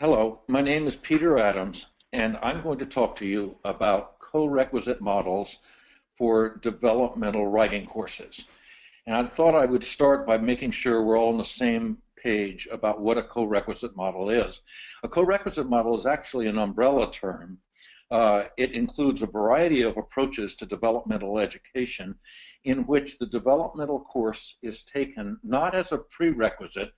Hello, my name is Peter Adams, and I'm going to talk to you about co-requisite models for developmental writing courses. And I thought I would start by making sure we're all on the same page about what a co-requisite model is. A co-requisite model is actually an umbrella term. It includes a variety of approaches to developmental education in which the developmental course is taken not as a prerequisite,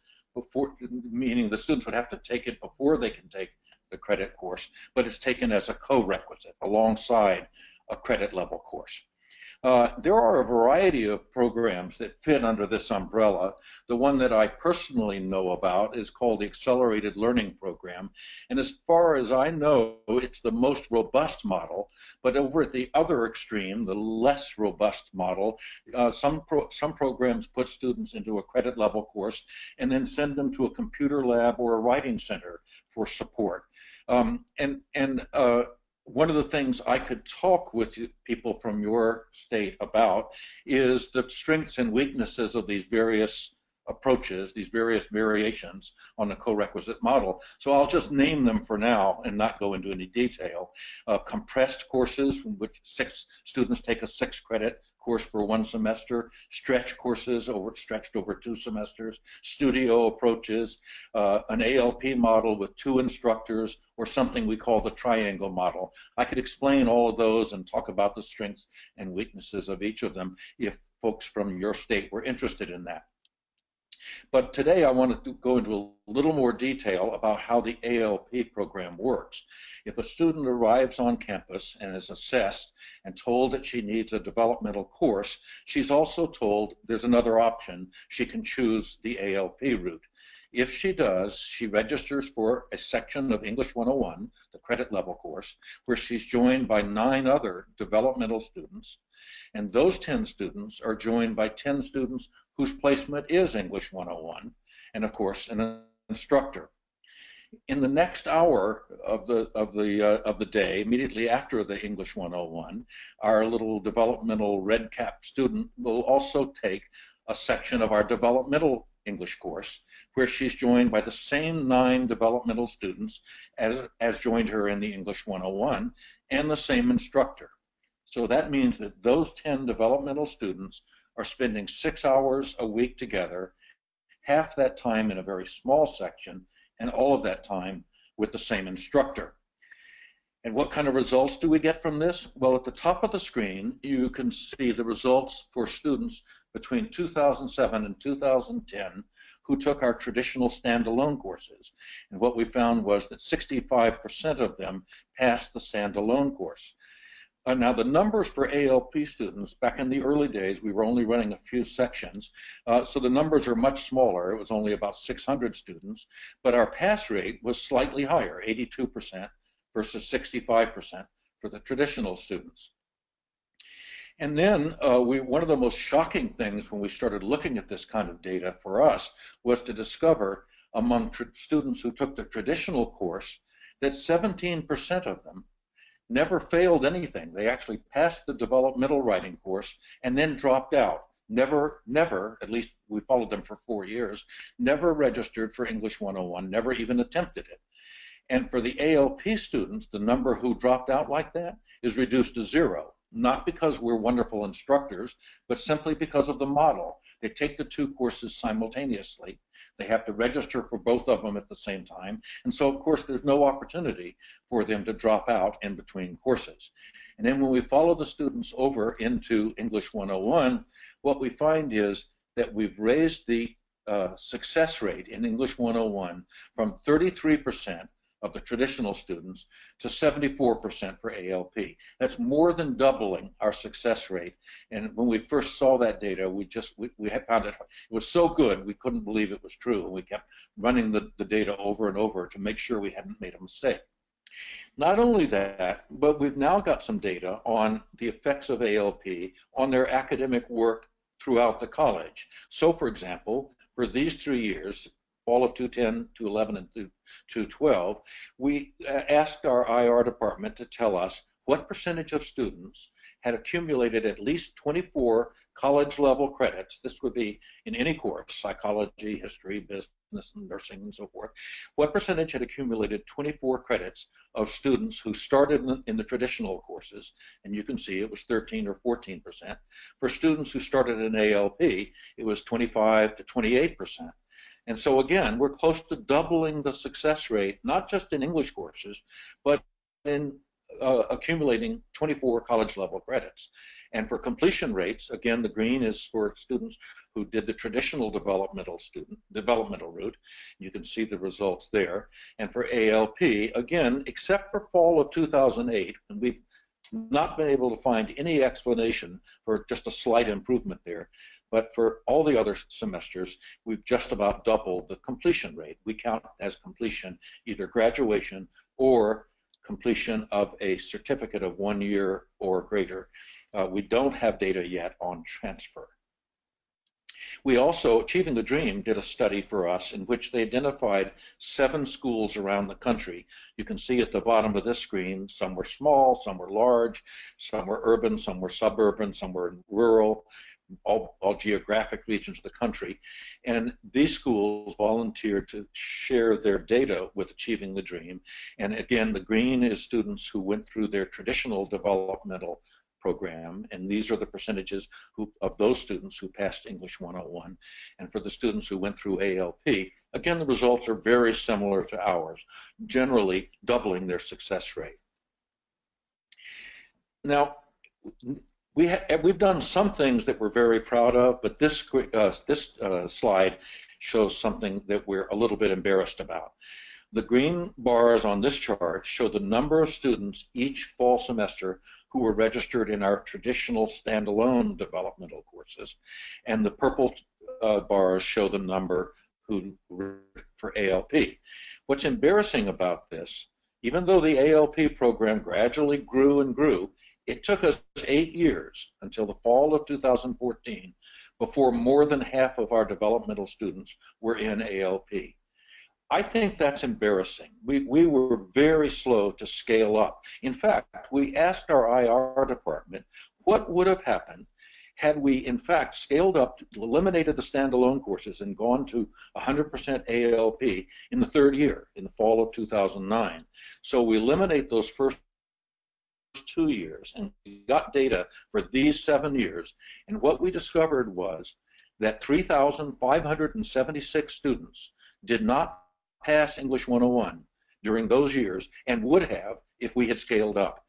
meaning the students would have to take it before they can take the credit course, but it's taken as a co-requisite alongside a credit level course. There are a variety of programs that fit under this umbrella. The one that I personally know about is called the Accelerated Learning Program, and as far as I know, it's the most robust model. But over at the other extreme, the less robust model, some programs put students into a credit level course and then send them to a computer lab or a writing center for support. One of the things I could talk with people from your state about is the strengths and weaknesses of these various approaches, these various variations on the co-requisite model. So I'll just name them for now and not go into any detail. Compressed courses, in which students take a 6-credit course for 1 semester, stretch courses stretched over 2 semesters, studio approaches, an ALP model with 2 instructors, or something we call the triangle model. I could explain all of those and talk about the strengths and weaknesses of each of them if folks from your state were interested in that. But today I want to go into a little more detail about how the ALP program works. If a student arrives on campus and is assessed and told that she needs a developmental course, she's also told there's another option. She can choose the ALP route. If she does, she registers for a section of English 101, the credit level course, where she's joined by 9 other developmental students. And those 10 students are joined by 10 students whose placement is English 101, and of course an instructor. In the next hour of the day, immediately after the English 101, our little developmental red cap student will also take a section of our developmental English course, where she's joined by the same 9 developmental students as joined her in the English 101, and the same instructor. So that means that those 10 developmental students are spending 6 hours a week together, half that time in a very small section, and all of that time with the same instructor. And what kind of results do we get from this? Well, at the top of the screen, you can see the results for students between 2007 and 2010 who took our traditional standalone courses. And what we found was that 65% of them passed the standalone course. Now, the numbers for ALP students, back in the early days, we were only running a few sections, so the numbers are much smaller. It was only about 600 students, but our pass rate was slightly higher, 82% versus 65% for the traditional students. And then one of the most shocking things when we started looking at this kind of data for us was to discover among students who took the traditional course that 17% of them never failed anything. They actually passed the developmental writing course and then dropped out. Never, at least we followed them for 4 years, never registered for English 101, never even attempted it. And for the ALP students, the number who dropped out like that is reduced to 0, not because we're wonderful instructors, but simply because of the model. They take the 2 courses simultaneously. They have to register for both of them at the same time. And so, of course, there's no opportunity for them to drop out in between courses. And then when we follow the students over into English 101, what we find is that we've raised the success rate in English 101 from 33% of the traditional students to 74% for ALP. That's more than doubling our success rate. And when we first saw that data, we had found it was so good we couldn't believe it was true. And we kept running the data over and over to make sure we hadn't made a mistake. Not only that, but we've now got some data on the effects of ALP on their academic work throughout the college. So, for example, for these 3 years, fall of 2010, 2011, and 2012, we asked our IR department to tell us what percentage of students had accumulated at least 24 college level credits, this would be in any course, psychology, history, business, and nursing, and so forth, what percentage had accumulated 24 credits of students who started in the traditional courses, and you can see it was 13 or 14%. For students who started in ALP, it was 25 to 28%. And so again, we're close to doubling the success rate, not just in English courses, but in accumulating 24 college level credits. And for completion rates, again, the green is for students who did the traditional developmental route. You can see the results there. And for ALP, again, except for fall of 2008, and we've not been able to find any explanation for just a slight improvement there, but for all the other semesters, we've just about doubled the completion rate. We count as completion either graduation or completion of a certificate of 1 year or greater. We don't have data yet on transfer. We also, Achieving the Dream, did a study for us in which they identified 7 schools around the country. You can see at the bottom of this screen, some were small, some were large, some were urban, some were suburban, some were rural, all geographic regions of the country. And these schools volunteered to share their data with Achieving the Dream. And again, the green is students who went through their traditional developmental program, and these are the percentages of those students who passed English 101. And for the students who went through ALP, again, the results are very similar to ours, generally doubling their success rate. Now, we've done some things that we're very proud of, but this slide shows something that we're a little bit embarrassed about. The green bars on this chart show the number of students each fall semester who were registered in our traditional standalone developmental courses, and the purple bars show the number who were for ALP. What's embarrassing about this, even though the ALP program gradually grew and grew, it took us 8 years until the fall of 2014 before more than half of our developmental students were in ALP. I think that's embarrassing. We were very slow to scale up. In fact, we asked our IR department what would have happened had we, in fact, scaled up, eliminated the standalone courses, and gone to 100% ALP in the 3rd year, in the fall of 2009. So we eliminate those first 2 years, and we got data for these 7 years, and what we discovered was that 3,576 students did not pass English 101 during those years, and would have if we had scaled up.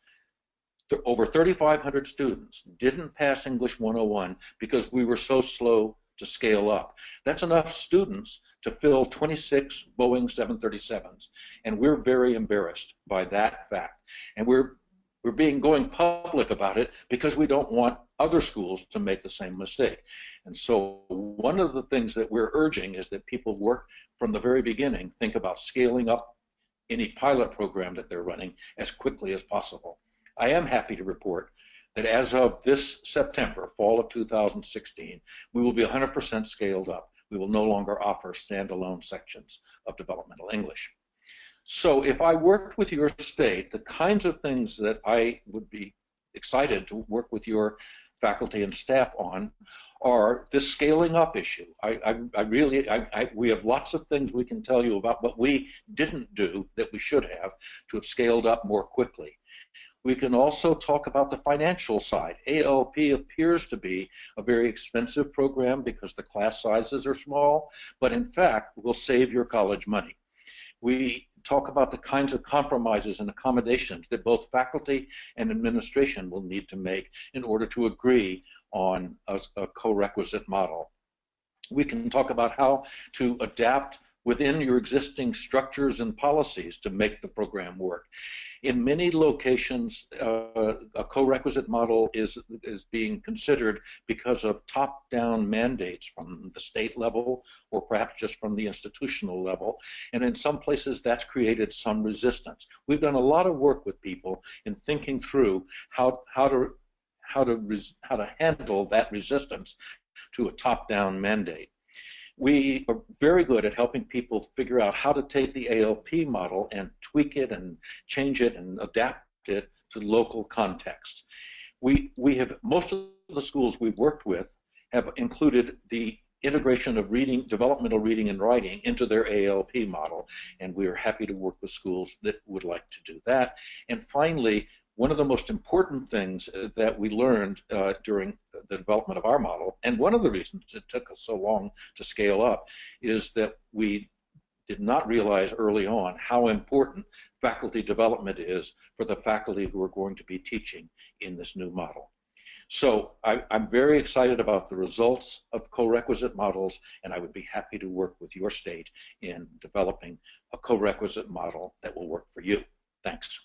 Over 3,500 students didn't pass English 101 because we were so slow to scale up. That's enough students to fill 26 Boeing 737s, and we're very embarrassed by that fact. And we're going public about it because we don't want other schools to make the same mistake. And so one of the things that we're urging is that people work from the very beginning, think about scaling up any pilot program that they're running as quickly as possible. I am happy to report that as of this September, fall of 2016, we will be 100% scaled up. We will no longer offer standalone sections of developmental English. So if I worked with your state, the kinds of things that I would be excited to work with your faculty and staff on are this scaling up issue. We have lots of things we can tell you about what we didn't do that we should have to have scaled up more quickly. We can also talk about the financial side. ALP appears to be a very expensive program because the class sizes are small, but in fact will save your college money. We talk about the kinds of compromises and accommodations that both faculty and administration will need to make in order to agree on a co-requisite model. We can talk about how to adapt within your existing structures and policies to make the program work. In many locations, a co-requisite model is being considered because of top-down mandates from the state level or perhaps just from the institutional level. And in some places, that's created some resistance. We've done a lot of work with people in thinking through how to handle that resistance to a top-down mandate. We are very good at helping people figure out how to take the ALP model and tweak it and change it and adapt it to local context. We have most of the schools we've worked with have included the integration of reading, developmental reading and writing into their ALP model, and we are happy to work with schools that would like to do that. And finally, one of the most important things that we learned during the development of our model, and one of the reasons it took us so long to scale up, is that we did not realize early on how important faculty development is for the faculty who are going to be teaching in this new model. So I'm very excited about the results of co-requisite models, and I would be happy to work with your state in developing a co-requisite model that will work for you. Thanks.